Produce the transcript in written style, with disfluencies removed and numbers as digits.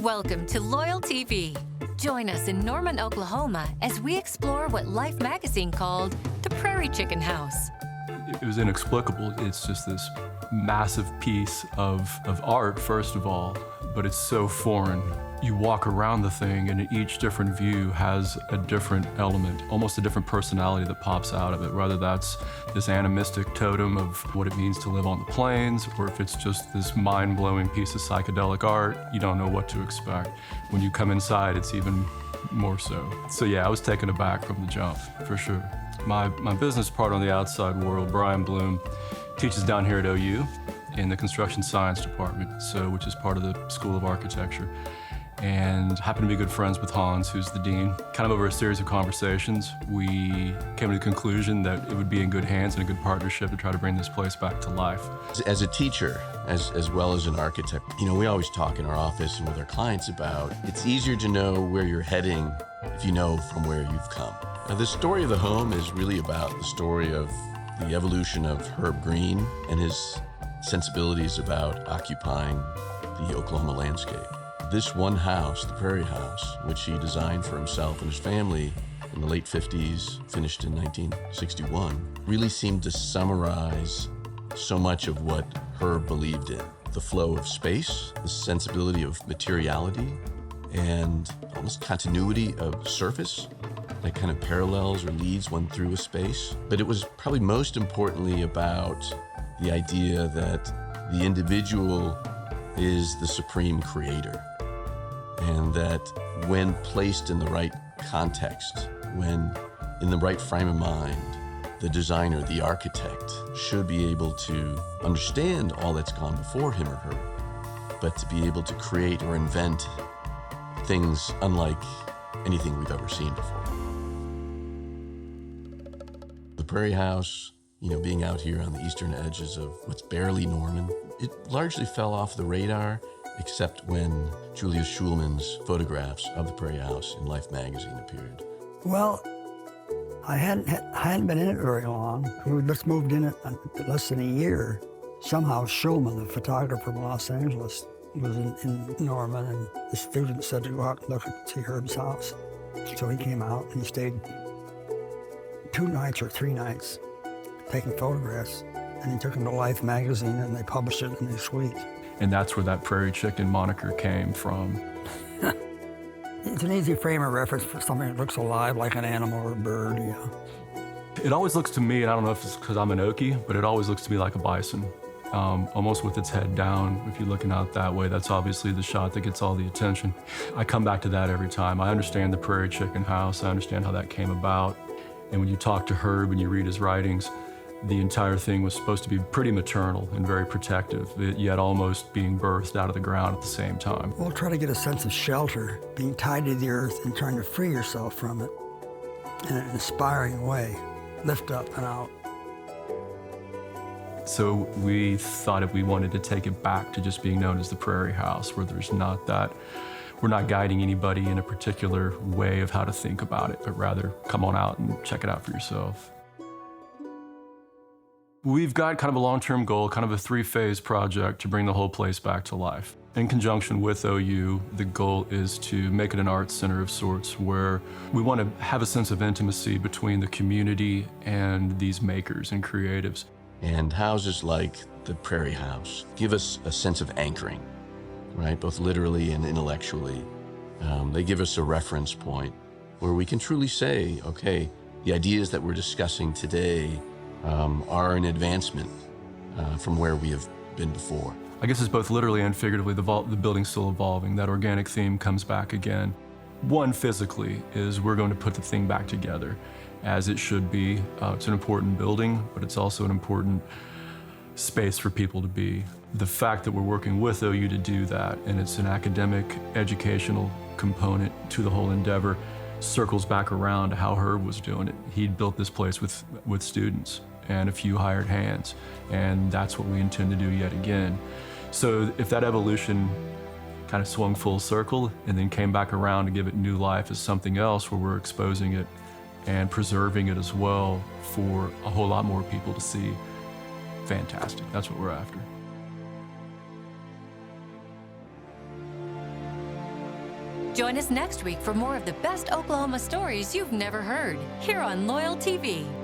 Welcome to LoyalTV. Join us in Norman, Oklahoma, as we explore what Life magazine called the Prairie Chicken House. It was inexplicable. It's just this massive piece of art, first of all, but it's so foreign. You walk around the thing and each different view has a different element, almost a different personality that pops out of it, whether that's this animistic totem of what it means to live on the plains, or if it's just this mind-blowing piece of psychedelic art, you don't know what to expect. When you come inside, it's even more so. So yeah, I was taken aback from the jump, for sure. My business partner on the outside world, Brian Bloom, teaches down here at OU in the construction science department, which is part of the School of Architecture. And happened to be good friends with Hans, who's the dean. Kind of over a series of conversations, we came to the conclusion that it would be in good hands and a good partnership to try to bring this place back to life. As a teacher, as well as an architect, we always talk in our office and with our clients about it's easier to know where you're heading if you know from where you've come. Now, the story of the home is really about the story of the evolution of Herb Greene and his sensibilities about occupying the Oklahoma landscape. This one house, the Prairie House, which he designed for himself and his family in the late 50s, finished in 1961, really seemed to summarize so much of what Herb believed in. The flow of space, the sensibility of materiality, and almost continuity of surface that kind of parallels or leads one through a space. But it was probably most importantly about the idea that the individual is the supreme creator. And that when placed in the right context, when in the right frame of mind, the designer, the architect, should be able to understand all that's gone before him or her, but to be able to create or invent things unlike anything we've ever seen before. The Prairie House, being out here on the eastern edges of what's barely Norman, it largely fell off the radar, except when Julius Schulman's photographs of the Prairie House in Life magazine appeared. Well, I hadn't been in it very long. We just moved in it less than a year. Somehow Schulman, the photographer from Los Angeles, was in Norman, and the student said to go out and look and see Herb's house. So he came out and he stayed 2 nights or 3 nights taking photographs. And he took them to Life magazine and they published it in their suite. And that's where that Prairie Chicken moniker came from. It's an easy frame of reference for something that looks alive like an animal or a bird, It always looks to me, and I don't know if it's because I'm an Okie, but it always looks to me like a bison, almost with its head down. If you're looking out that way, that's obviously the shot that gets all the attention. I come back to that every time. I understand the Prairie Chicken House. I understand how that came about. And when you talk to Herb and you read his writings, the entire thing was supposed to be pretty maternal and very protective, yet almost being birthed out of the ground at the same time. Well, try to get a sense of shelter, being tied to the earth and trying to free yourself from it in an inspiring way. Lift up and out. So we thought if we wanted to take it back to just being known as the Prairie House, where there's not that, we're not guiding anybody in a particular way of how to think about it, but rather come on out and check it out for yourself. We've got kind of a long-term goal, kind of a 3-phase project to bring the whole place back to life. In conjunction with OU, the goal is to make it an arts center of sorts where we want to have a sense of intimacy between the community and these makers and creatives. And houses like the Prairie House give us a sense of anchoring, right? Both literally and intellectually. They give us a reference point where we can truly say, okay, the ideas that we're discussing today are an advancement from where we have been before. I guess it's both literally and figuratively, the building's still evolving. That organic theme comes back again. One, physically, is we're going to put the thing back together as it should be. It's an important building, but it's also an important space for people to be. The fact that we're working with OU to do that, and it's an academic, educational component to the whole endeavor, circles back around to how Herb was doing it. He'd built this place with students and a few hired hands, and that's what we intend to do yet again. So if that evolution kind of swung full circle and then came back around to give it new life as something else where we're exposing it and preserving it as well for a whole lot more people to see, fantastic. That's what we're after. Join us next week for more of the best Oklahoma stories you've never heard here on LoyalTV.